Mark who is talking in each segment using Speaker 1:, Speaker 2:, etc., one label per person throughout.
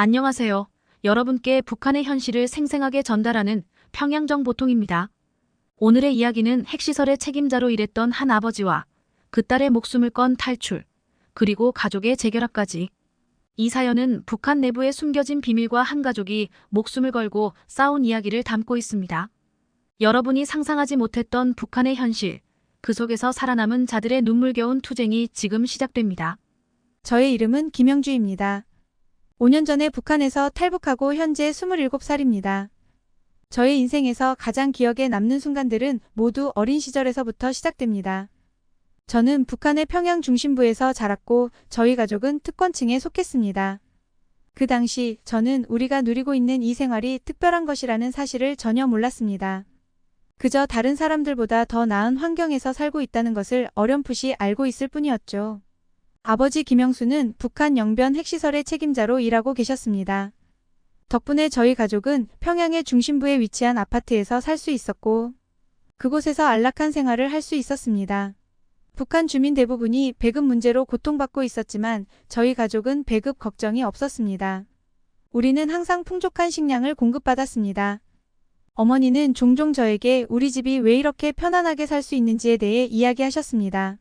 Speaker 1: 안녕하세요. 여러분께 북한의 현실을 생생하게 전달하는 평양정보통입니다. 오늘의 이야기는 핵시설의 책임자로 일했던 한 아버지와 그 딸의 목숨을 건 탈출, 그리고 가족의 재결합까지. 이 사연은 북한 내부에 숨겨진 비밀과 한 가족이 목숨을 걸고 싸운 이야기를 담고 있습니다. 여러분이 상상하지 못했던 북한의 현실, 그 속에서 살아남은 자들의 눈물겨운 투쟁이 지금 시작됩니다.
Speaker 2: 저의 이름은 김영주입니다. 5년 전에 북한에서 탈북하고 현재 27살입니다. 저의 인생에서 가장 기억에 남는 순간들은 모두 어린 시절에서부터 시작됩니다. 저는 북한의 평양 중심부에서 자랐고 저희 가족은 특권층에 속했습니다. 그 당시 저는 우리가 누리고 있는 이 생활이 특별한 것이라는 사실을 전혀 몰랐습니다. 그저 다른 사람들보다 더 나은 환경에서 살고 있다는 것을 어렴풋이 알고 있을 뿐이었죠. 아버지 김영수는 북한 영변 핵시설의 책임자로 일하고 계셨습니다. 덕분에 저희 가족은 평양의 중심부에 위치한 아파트에서 살 수 있었고 그곳에서 안락한 생활을 할 수 있었습니다. 북한 주민 대부분이 배급 문제로 고통받고 있었지만 저희 가족은 배급 걱정이 없었습니다. 우리는 항상 풍족한 식량을 공급받았습니다. 어머니는 종종 저에게 우리 집이 왜 이렇게 편안하게 살 수 있는지에 대해 이야기하셨습니다.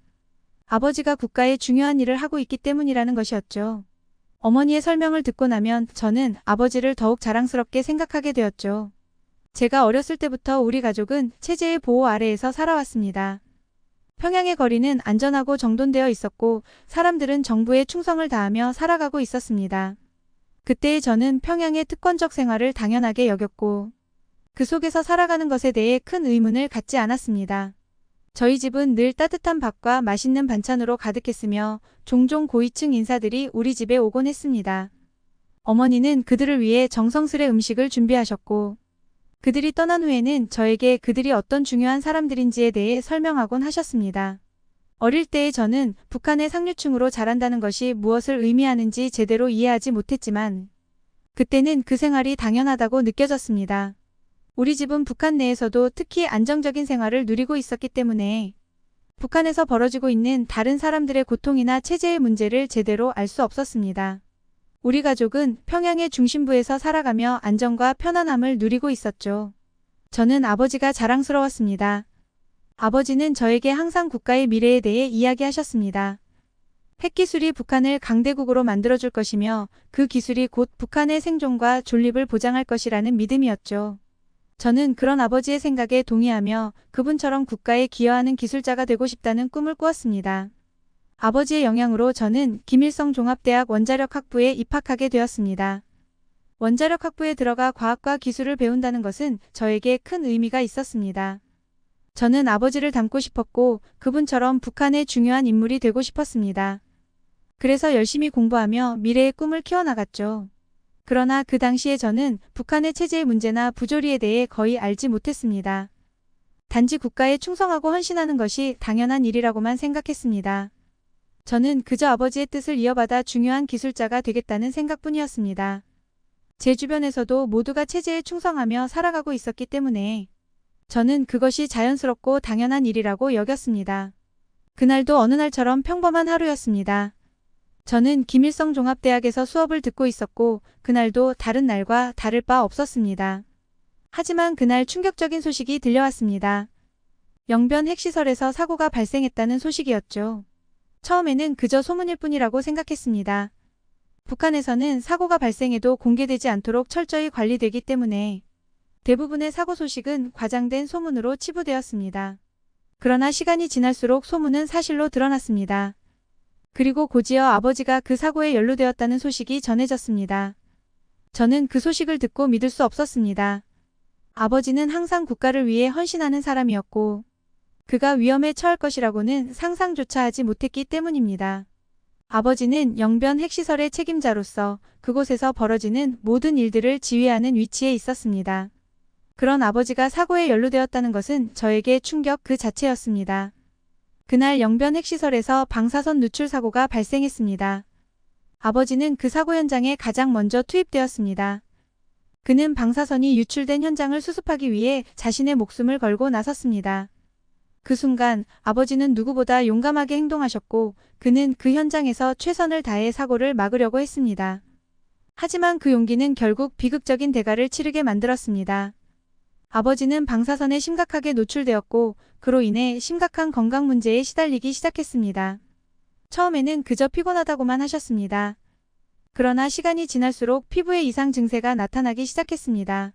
Speaker 2: 아버지가 국가의 중요한 일을 하고 있기 때문이라는 것이었죠. 어머니의 설명을 듣고 나면 저는 아버지를 더욱 자랑스럽게 생각하게 되었죠. 제가 어렸을 때부터 우리 가족은 체제의 보호 아래에서 살아왔습니다. 평양의 거리는 안전하고 정돈되어 있었고 사람들은 정부에 충성을 다하며 살아가고 있었습니다. 그때의 저는 평양의 특권적 생활을 당연하게 여겼고 그 속에서 살아가는 것에 대해 큰 의문을 갖지 않았습니다. 저희 집은 늘 따뜻한 밥과 맛있는 반찬으로 가득했으며 종종 고위층 인사들이 우리 집에 오곤 했습니다. 어머니는 그들을 위해 정성스레 음식을 준비하셨고 그들이 떠난 후에는 저에게 그들이 어떤 중요한 사람들인지에 대해 설명하곤 하셨습니다. 어릴 때의 저는 북한의 상류층으로 자란다는 것이 무엇을 의미하는지 제대로 이해하지 못했지만 그때는 그 생활이 당연하다고 느껴졌습니다. 우리 집은 북한 내에서도 특히 안정적인 생활을 누리고 있었기 때문에 북한에서 벌어지고 있는 다른 사람들의 고통이나 체제의 문제를 제대로 알 수 없었습니다. 우리 가족은 평양의 중심부에서 살아가며 안정과 편안함을 누리고 있었죠. 저는 아버지가 자랑스러웠습니다. 아버지는 저에게 항상 국가의 미래에 대해 이야기하셨습니다. 핵기술이 북한을 강대국으로 만들어줄 것이며 그 기술이 곧 북한의 생존과 존립을 보장할 것이라는 믿음이었죠. 저는 그런 아버지의 생각에 동의하며 그분처럼 국가에 기여하는 기술자가 되고 싶다는 꿈을 꾸었습니다. 아버지의 영향으로 저는 김일성 종합대학 원자력학부에 입학하게 되었습니다. 원자력학부에 들어가 과학과 기술을 배운다는 것은 저에게 큰 의미가 있었습니다. 저는 아버지를 닮고 싶었고 그분처럼 북한의 중요한 인물이 되고 싶었습니다. 그래서 열심히 공부하며 미래의 꿈을 키워나갔죠. 그러나 그 당시에 저는 북한의 체제의 문제나 부조리에 대해 거의 알지 못했습니다. 단지 국가에 충성하고 헌신하는 것이 당연한 일이라고만 생각했습니다. 저는 그저 아버지의 뜻을 이어받아 중요한 기술자가 되겠다는 생각뿐이었습니다. 제 주변에서도 모두가 체제에 충성하며 살아가고 있었기 때문에 저는 그것이 자연스럽고 당연한 일이라고 여겼습니다. 그날도 어느 날처럼 평범한 하루였습니다. 저는 김일성 종합대학에서 수업을 듣고 있었고 그날도 다른 날과 다를 바 없었습니다. 하지만 그날 충격적인 소식이 들려왔습니다. 영변 핵시설에서 사고가 발생했다는 소식이었죠. 처음에는 그저 소문일 뿐이라고 생각했습니다. 북한에서는 사고가 발생해도 공개되지 않도록 철저히 관리되기 때문에 대부분의 사고 소식은 과장된 소문으로 치부되었습니다. 그러나 시간이 지날수록 소문은 사실로 드러났습니다. 그리고 곧이어 아버지가 그 사고에 연루되었다는 소식이 전해졌습니다. 저는 그 소식을 듣고 믿을 수 없었습니다. 아버지는 항상 국가를 위해 헌신하는 사람이었고 그가 위험에 처할 것이라고는 상상조차 하지 못했기 때문입니다. 아버지는 영변 핵시설의 책임자로서 그곳에서 벌어지는 모든 일들을 지휘하는 위치에 있었습니다. 그런 아버지가 사고에 연루되었다는 것은 저에게 충격 그 자체였습니다. 그날 영변 핵시설에서 방사선 누출 사고가 발생했습니다. 아버지는 그 사고 현장에 가장 먼저 투입되었습니다. 그는 방사선이 유출된 현장을 수습하기 위해 자신의 목숨을 걸고 나섰습니다. 그 순간 아버지는 누구보다 용감하게 행동하셨고 그는 그 현장에서 최선을 다해 사고를 막으려고 했습니다. 하지만 그 용기는 결국 비극적인 대가를 치르게 만들었습니다. 아버지는 방사선에 심각하게 노출되었고 그로 인해 심각한 건강 문제에 시달리기 시작했습니다. 처음에는 그저 피곤하다고만 하셨습니다. 그러나 시간이 지날수록 피부에 이상 증세가 나타나기 시작했습니다.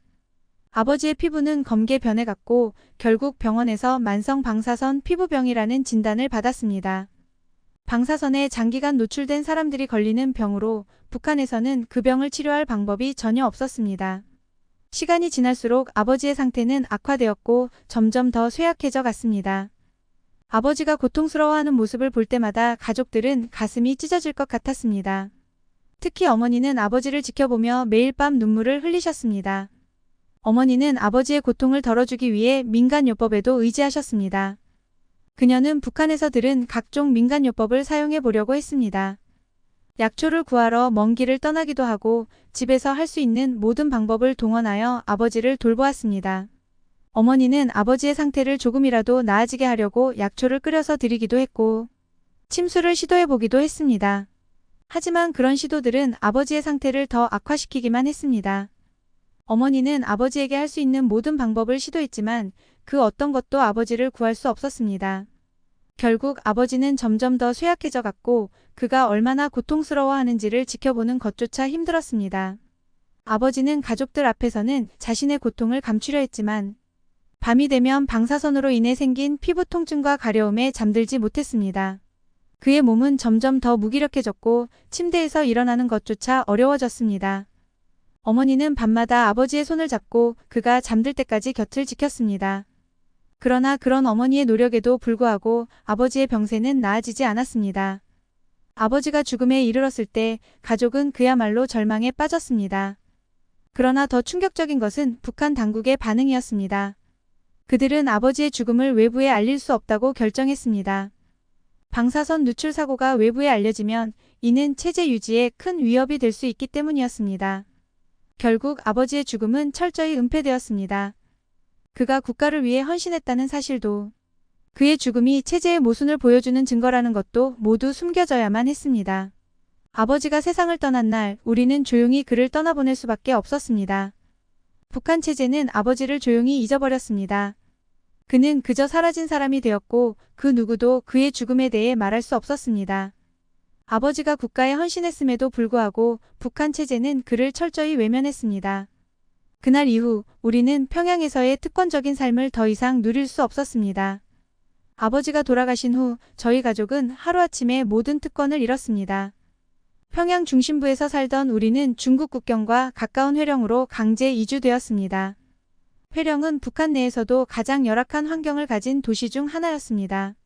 Speaker 2: 아버지의 피부는 검게 변해갔고 결국 병원에서 만성 방사선 피부병이라는 진단을 받았습니다. 방사선에 장기간 노출된 사람들이 걸리는 병으로 북한에서는 그 병을 치료할 방법이 전혀 없었습니다. 시간이 지날수록 아버지의 상태는 악화되었고 점점 더 쇠약해져 갔습니다. 아버지가 고통스러워하는 모습을 볼 때마다 가족들은 가슴이 찢어질 것 같았습니다. 특히 어머니는 아버지를 지켜보며 매일 밤 눈물을 흘리셨습니다. 어머니는 아버지의 고통을 덜어주기 위해 민간요법에도 의지하셨습니다. 그녀는 북한에서 들은 각종 민간요법을 사용해 보려고 했습니다. 약초를 구하러 먼 길을 떠나기도 하고 집에서 할 수 있는 모든 방법을 동원하여 아버지를 돌보았습니다. 어머니는 아버지의 상태를 조금이라도 나아지게 하려고 약초를 끓여서 드리기도 했고 침수를 시도해 보기도 했습니다. 하지만 그런 시도들은 아버지의 상태를 더 악화시키기만 했습니다. 어머니는 아버지에게 할 수 있는 모든 방법을 시도했지만 그 어떤 것도 아버지를 구할 수 없었습니다. 결국 아버지는 점점 더 쇠약해져 갔고 그가 얼마나 고통스러워하는지를 지켜보는 것조차 힘들었습니다. 아버지는 가족들 앞에서는 자신의 고통을 감추려 했지만 밤이 되면 방사선으로 인해 생긴 피부 통증과 가려움에 잠들지 못했습니다. 그의 몸은 점점 더 무기력해졌고 침대에서 일어나는 것조차 어려워졌습니다. 어머니는 밤마다 아버지의 손을 잡고 그가 잠들 때까지 곁을 지켰습니다. 그러나 그런 어머니의 노력에도 불구하고 아버지의 병세는 나아지지 않았습니다. 아버지가 죽음에 이르렀을 때 가족은 그야말로 절망에 빠졌습니다. 그러나 더 충격적인 것은 북한 당국의 반응이었습니다. 그들은 아버지의 죽음을 외부에 알릴 수 없다고 결정했습니다. 방사선 누출 사고가 외부에 알려지면 이는 체제 유지에 큰 위협이 될 수 있기 때문이었습니다. 결국 아버지의 죽음은 철저히 은폐되었습니다. 그가 국가를 위해 헌신했다는 사실도 그의 죽음이 체제의 모순을 보여주는 증거라는 것도 모두 숨겨져야만 했습니다. 아버지가 세상을 떠난 날 우리는 조용히 그를 떠나보낼 수밖에 없었습니다. 북한 체제는 아버지를 조용히 잊어버렸습니다. 그는 그저 사라진 사람이 되었고 그 누구도 그의 죽음에 대해 말할 수 없었습니다. 아버지가 국가에 헌신했음에도 불구하고 북한 체제는 그를 철저히 외면했습니다. 그날 이후 우리는 평양에서의 특권적인 삶을 더 이상 누릴 수 없었습니다. 아버지가 돌아가신 후 저희 가족은 하루아침에 모든 특권을 잃었습니다. 평양 중심부에서 살던 우리는 중국 국경과 가까운 회령으로 강제 이주되었습니다. 회령은 북한 내에서도 가장 열악한 환경을 가진 도시 중 하나였습니다.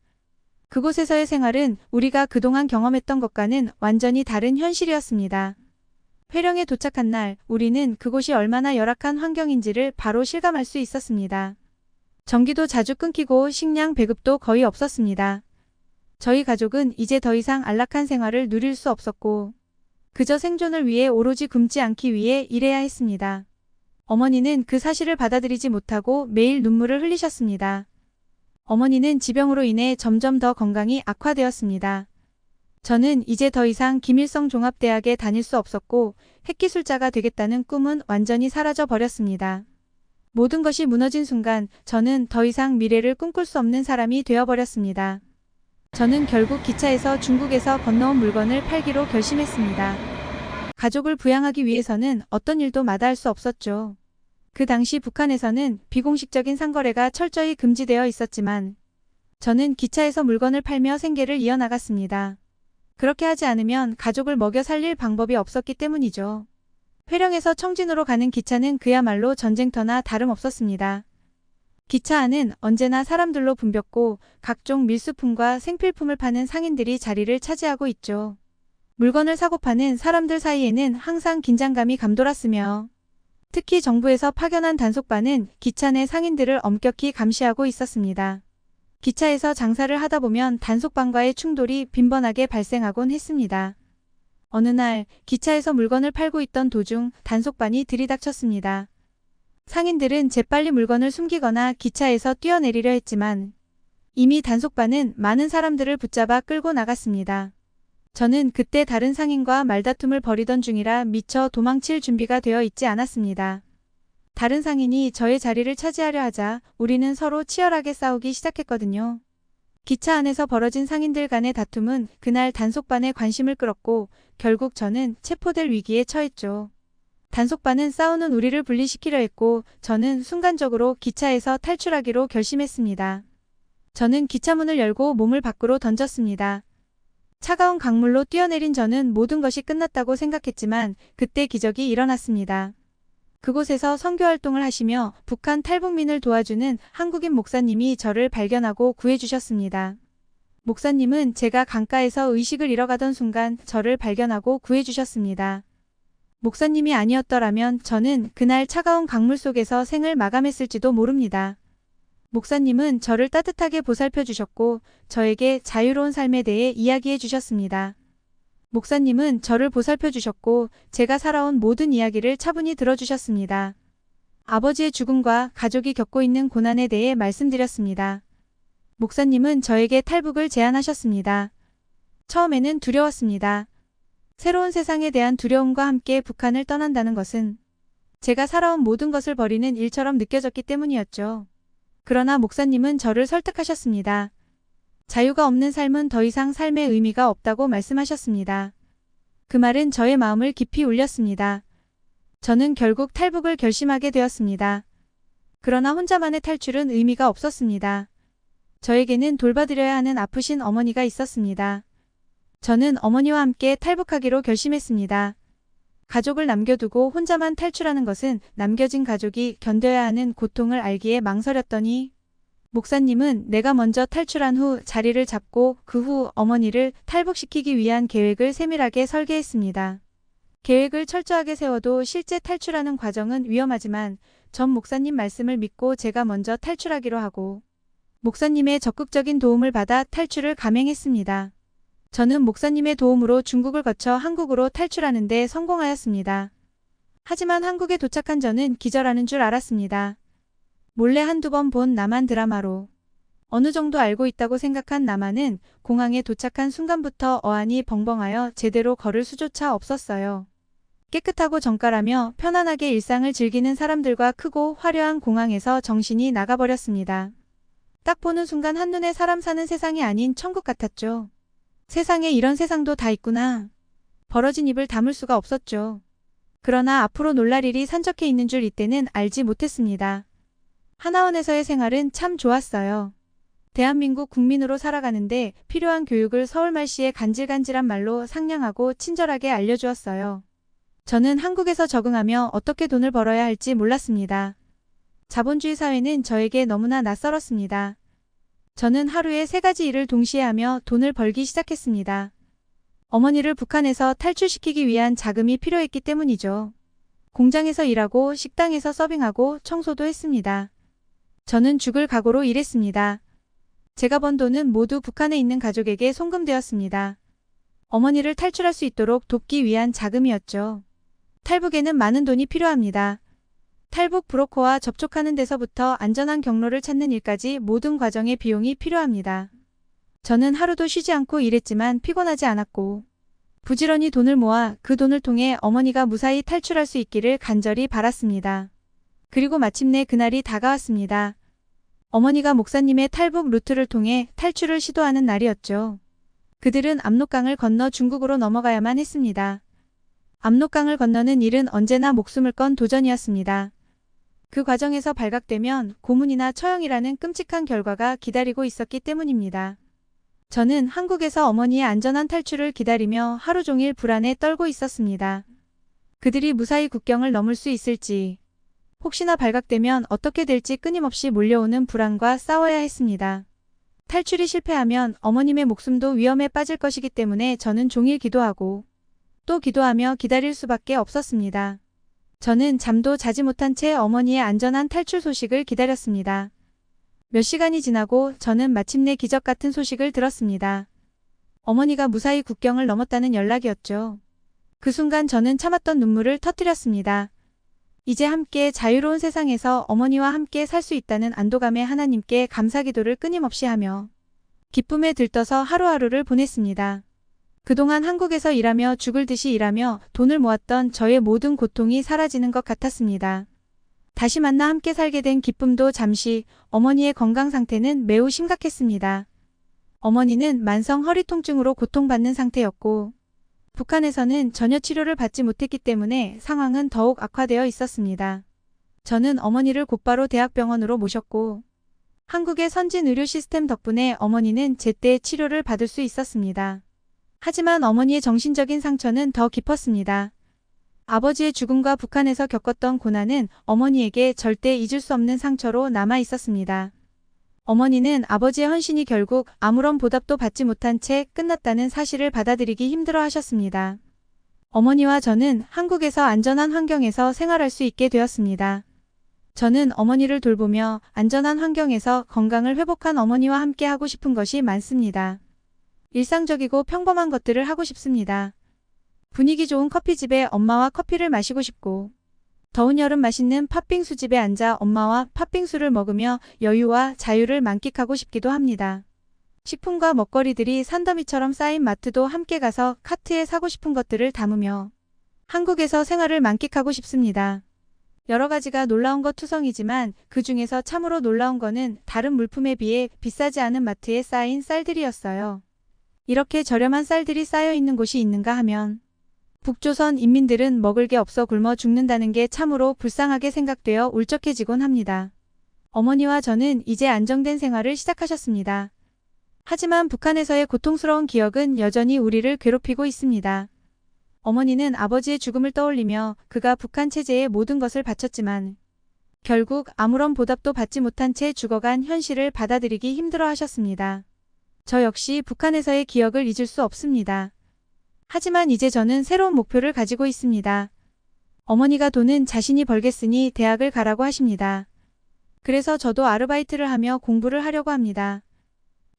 Speaker 2: 그곳에서의 생활은 우리가 그동안 경험했던 것과는 완전히 다른 현실이었습니다. 회령에 도착한 날 우리는 그곳이 얼마나 열악한 환경인지를 바로 실감할 수 있었습니다. 전기도 자주 끊기고 식량 배급도 거의 없었습니다. 저희 가족은 이제 더 이상 안락한 생활을 누릴 수 없었고 그저 생존을 위해 오로지 굶지 않기 위해 일해야 했습니다. 어머니는 그 사실을 받아들이지 못하고 매일 눈물을 흘리셨습니다. 어머니는 지병으로 인해 점점 더 건강이 악화되었습니다. 저는 이제 더 이상 김일성 종합대학에 다닐 수 없었고 핵기술자가 되겠다는 꿈은 완전히 사라져 버렸습니다. 모든 것이 무너진 순간 저는 더 이상 미래를 꿈꿀 수 없는 사람이 되어버렸습니다. 저는 결국 기차에서 중국에서 건너온 물건을 팔기로 결심했습니다. 가족을 부양하기 위해서는 어떤 일도 마다할 수 없었죠. 그 당시 북한에서는 비공식적인 상거래가 철저히 금지되어 있었지만 저는 기차에서 물건을 팔며 생계를 이어나갔습니다. 그렇게 하지 않으면 가족을 먹여 살릴 방법이 없었기 때문이죠. 회령에서 청진으로 가는 기차는 그야말로 전쟁터나 다름없었습니다. 기차 안은 언제나 사람들로 붐볐고 각종 밀수품과 생필품을 파는 상인들이 자리를 차지하고 있죠. 물건을 사고 파는 사람들 사이에는 항상 긴장감이 감돌았으며 특히 정부에서 파견한 단속반은 기차 내 상인들을 엄격히 감시하고 있었습니다. 기차에서 장사를 하다 보면 단속반과의 충돌이 빈번하게 발생하곤 했습니다. 어느 날 기차에서 물건을 팔고 있던 도중 단속반이 들이닥쳤습니다. 상인들은 재빨리 물건을 숨기거나 기차에서 뛰어내리려 했지만 이미 단속반은 많은 사람들을 붙잡아 끌고 나갔습니다. 저는 그때 다른 상인과 말다툼을 벌이던 중이라 미처 도망칠 준비가 되어 있지 않았습니다. 다른 상인이 저의 자리를 차지하려 하자 우리는 서로 치열하게 싸우기 시작했거든요. 기차 안에서 벌어진 상인들 간의 다툼은 그날 단속반의 관심을 끌었고 결국 저는 체포될 위기에 처했죠. 단속반은 싸우는 우리를 분리시키려 했고 저는 순간적으로 기차에서 탈출하기로 결심했습니다. 저는 기차 문을 열고 몸을 밖으로 던졌습니다. 차가운 강물로 뛰어내린 저는 모든 것이 끝났다고 생각했지만 그때 기적이 일어났습니다. 그곳에서 선교활동을 하시며 북한 탈북민을 도와주는 한국인 목사님이 저를 발견하고 구해주셨습니다. 목사님은 제가 강가에서 의식을 잃어가던 순간 저를 발견하고 구해주셨습니다. 목사님이 아니었더라면 저는 그날 차가운 강물 속에서 생을 마감했을지도 모릅니다. 목사님은 저를 따뜻하게 보살펴 주셨고 저에게 자유로운 삶에 대해 이야기해 주셨습니다. 목사님은 저를 보살펴 주셨고 제가 살아온 모든 이야기를 차분히 들어주셨습니다. 아버지의 죽음과 가족이 겪고 있는 고난에 대해 말씀드렸습니다. 목사님은 저에게 탈북을 제안하셨습니다. 처음에는 두려웠습니다. 새로운 세상에 대한 두려움과 함께 북한을 떠난다는 것은 제가 살아온 모든 것을 버리는 일처럼 느껴졌기 때문이었죠. 그러나 목사님은 저를 설득하셨습니다. 자유가 없는 삶은 더 이상 삶의 의미가 없다고 말씀하셨습니다. 그 말은 저의 마음을 깊이 울렸습니다. 저는 결국 탈북을 결심하게 되었습니다. 그러나 혼자만의 탈출은 의미가 없었습니다. 저에게는 돌봐드려야 하는 아프신 어머니가 있었습니다. 저는 어머니와 함께 탈북하기로 결심했습니다. 가족을 남겨두고 혼자만 탈출하는 것은 남겨진 가족이 견뎌야 하는 고통을 알기에 망설였더니 목사님은 내가 먼저 탈출한 후 자리를 잡고 그 후 어머니를 탈북시키기 위한 계획을 세밀하게 설계했습니다. 계획을 철저하게 세워도 실제 탈출하는 과정은 위험하지만 전 목사님 말씀을 믿고 제가 먼저 탈출하기로 하고 목사님의 적극적인 도움을 받아 탈출을 감행했습니다. 저는 목사님의 도움으로 중국을 거쳐 한국으로 탈출하는 데 성공하였습니다. 하지만 한국에 도착한 저는 기절하는 줄 알았습니다. 몰래 한두 번 본 남한 드라마로 어느 정도 알고 있다고 생각한 남한은 공항에 도착한 순간부터 어안이 벙벙하여 제대로 걸을 수조차 없었어요. 깨끗하고 정갈하며 편안하게 일상을 즐기는 사람들과 크고 화려한 공항에서 정신이 나가버렸습니다. 딱 보는 순간 한눈에 사람 사는 세상이 아닌 천국 같았죠. 세상에 이런 세상도 다 있구나. 벌어진 입을 다물 수가 없었죠. 그러나 앞으로 놀랄 일이 산적해 있는 줄 이때는 알지 못했습니다. 하나원에서의 생활은 참 좋았어요. 대한민국 국민으로 살아가는데 필요한 교육을 서울말씨의 간질간질한 말로 상냥하고 친절하게 알려주었어요. 저는 한국에서 적응하며 어떻게 돈을 벌어야 할지 몰랐습니다. 자본주의 사회는 저에게 너무나 낯설었습니다. 저는 하루에 3가지 일을 동시에 하며 돈을 벌기 시작했습니다. 어머니를 북한에서 탈출시키기 위한 자금이 필요했기 때문이죠. 공장에서 일하고 식당에서 서빙하고 청소도 했습니다. 저는 죽을 각오로 일했습니다. 제가 번 돈은 모두 북한에 있는 가족에게 송금되었습니다. 어머니를 탈출할 수 있도록 돕기 위한 자금이었죠. 탈북에는 많은 돈이 필요합니다. 탈북 브로커와 접촉하는 데서부터 안전한 경로를 찾는 일까지 모든 과정의 비용이 필요합니다. 저는 하루도 쉬지 않고 일했지만 피곤하지 않았고 부지런히 돈을 모아 그 돈을 통해 어머니가 무사히 탈출할 수 있기를 간절히 바랐습니다. 그리고 마침내 그날이 다가왔습니다. 어머니가 목사님의 탈북 루트를 통해 탈출을 시도하는 날이었죠. 그들은 압록강을 건너 중국으로 넘어가야만 했습니다. 압록강을 건너는 일은 언제나 목숨을 건 도전이었습니다. 그 과정에서 발각되면 고문이나 처형이라는 끔찍한 결과가 기다리고 있었기 때문입니다. 저는 한국에서 어머니의 안전한 탈출을 기다리며 하루 종일 불안에 떨고 있었습니다. 그들이 무사히 국경을 넘을 수 있을지, 혹시나 발각되면 어떻게 될지 끊임없이 몰려오는 불안과 싸워야 했습니다. 탈출이 실패하면 어머님의 목숨도 위험에 빠질 것이기 때문에 저는 종일 기도하고 또 기도하며 기다릴 수밖에 없었습니다. 저는 잠도 자지 못한 채 어머니의 안전한 탈출 소식을 기다렸습니다. 몇 시간이 지나고 저는 마침내 기적 같은 소식을 들었습니다. 어머니가 무사히 국경을 넘었다는 연락이었죠. 그 순간 저는 참았던 눈물을 터뜨렸습니다. 이제 함께 자유로운 세상에서 어머니와 함께 살 수 있다는 안도감에 하나님께 감사기도를 끊임없이 하며 기쁨에 들떠서 하루하루를 보냈습니다. 그동안 한국에서 일하며 죽을 듯이 일하며 돈을 모았던 저의 모든 고통이 사라지는 것 같았습니다. 다시 만나 함께 살게 된 기쁨도 잠시, 어머니의 건강 상태는 매우 심각했습니다. 어머니는 만성 허리 통증으로 고통받는 상태였고, 북한에서는 전혀 치료를 받지 못했기 때문에 상황은 더욱 악화되어 있었습니다. 저는 어머니를 곧바로 대학병원으로 모셨고, 한국의 선진 의료 시스템 덕분에 어머니는 제때 치료를 받을 수 있었습니다. 하지만 어머니의 정신적인 상처는 더 깊었습니다. 아버지의 죽음과 북한에서 겪었던 고난은 어머니에게 절대 잊을 수 없는 상처로 남아 있었습니다. 어머니는 아버지의 헌신이 결국 아무런 보답도 받지 못한 채 끝났다는 사실을 받아들이기 힘들어 하셨습니다. 어머니와 저는 한국에서 안전한 환경에서 생활할 수 있게 되었습니다. 저는 어머니를 돌보며 안전한 환경에서 건강을 회복한 어머니와 함께 하고 싶은 것이 많습니다. 일상적이고 평범한 것들을 하고 싶습니다. 분위기 좋은 커피집에 엄마와 커피를 마시고 싶고, 더운 여름 맛있는 팥빙수 집에 앉아 엄마와 팥빙수를 먹으며 여유와 자유를 만끽하고 싶기도 합니다. 식품과 먹거리들이 산더미처럼 쌓인 마트도 함께 가서 카트에 사고 싶은 것들을 담으며 한국에서 생활을 만끽하고 싶습니다. 여러 가지가 놀라운 것 투성이지만 그 중에서 참으로 놀라운 거는 다른 물품에 비해 비싸지 않은 마트에 쌓인 쌀들이었어요. 이렇게 저렴한 쌀들이 쌓여 있는 곳이 있는가 하면 북조선 인민들은 먹을 게 없어 굶어 죽는다는 게 참으로 불쌍하게 생각되어 울적해지곤 합니다. 어머니와 저는 이제 안정된 생활을 시작하셨습니다. 하지만 북한에서의 고통스러운 기억은 여전히 우리를 괴롭히고 있습니다. 어머니는 아버지의 죽음을 떠올리며 그가 북한 체제에 모든 것을 바쳤지만 결국 아무런 보답도 받지 못한 채 죽어간 현실을 받아들이기 힘들어 하셨습니다. 저 역시 북한에서의 기억을 잊을 수 없습니다. 하지만 이제 저는 새로운 목표를 가지고 있습니다. 어머니가 돈은 자신이 벌겠으니 대학을 가라고 하십니다. 그래서 저도 아르바이트를 하며 공부를 하려고 합니다.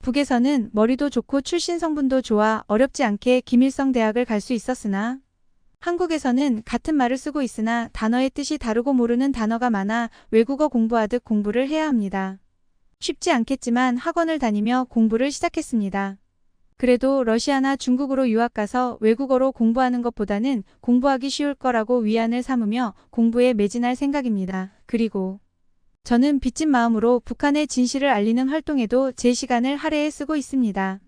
Speaker 2: 북에서는 머리도 좋고 출신 성분도 좋아 어렵지 않게 김일성 대학을 갈 수 있었으나 한국에서는 같은 말을 쓰고 있으나 단어의 뜻이 다르고 모르는 단어가 많아 외국어 공부하듯 공부를 해야 합니다. 쉽지 않겠지만 학원을 다니며 공부를 시작했습니다. 그래도 러시아나 중국으로 유학 가서 외국어로 공부하는 것보다는 공부하기 쉬울 거라고 위안을 삼으며 공부에 매진할 생각입니다. 그리고 저는 빚진 마음으로 북한의 진실을 알리는 활동에도 제 시간을 할애해 쓰고 있습니다.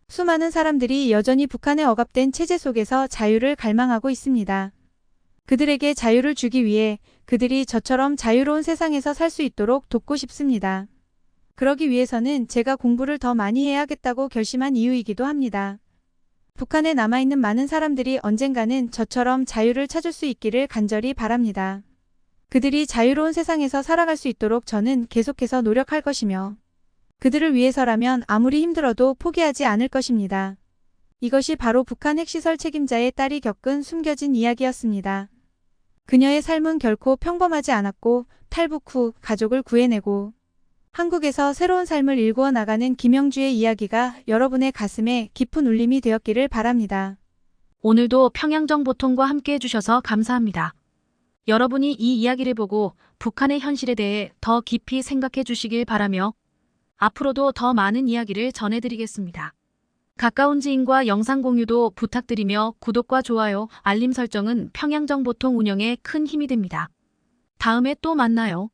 Speaker 2: 수많은 사람들이 여전히 북한의 억압된 체제 속에서 자유를 갈망하고 있습니다. 그들에게 자유를 주기 위해 그들이 저처럼 자유로운 세상에서 살 수 있도록 돕고 싶습니다. 그러기 위해서는 제가 공부를 더 많이 해야겠다고 결심한 이유이기도 합니다. 북한에 남아있는 많은 사람들이 언젠가는 저처럼 자유를 찾을 수 있기를 간절히 바랍니다. 그들이 자유로운 세상에서 살아갈 수 있도록 저는 계속해서 노력할 것이며 그들을 위해서라면 아무리 힘들어도 포기하지 않을 것입니다. 이것이 바로 북한 핵시설 책임자의 딸이 겪은 숨겨진 이야기였습니다. 그녀의 삶은 결코 평범하지 않았고 탈북 후 가족을 구해내고 한국에서 새로운 삶을 일구어 나가는 김영주의 이야기가 여러분의 가슴에 깊은 울림이 되었기를 바랍니다.
Speaker 1: 오늘도 평양정보통과 함께 해주셔서 감사합니다. 여러분이 이 이야기를 보고 북한의 현실에 대해 더 깊이 생각해 주시길 바라며 앞으로도 더 많은 이야기를 전해드리겠습니다. 가까운 지인과 영상 공유도 부탁드리며 구독과 좋아요, 알림 설정은 평양정보통 운영에 큰 힘이 됩니다. 다음에 또 만나요.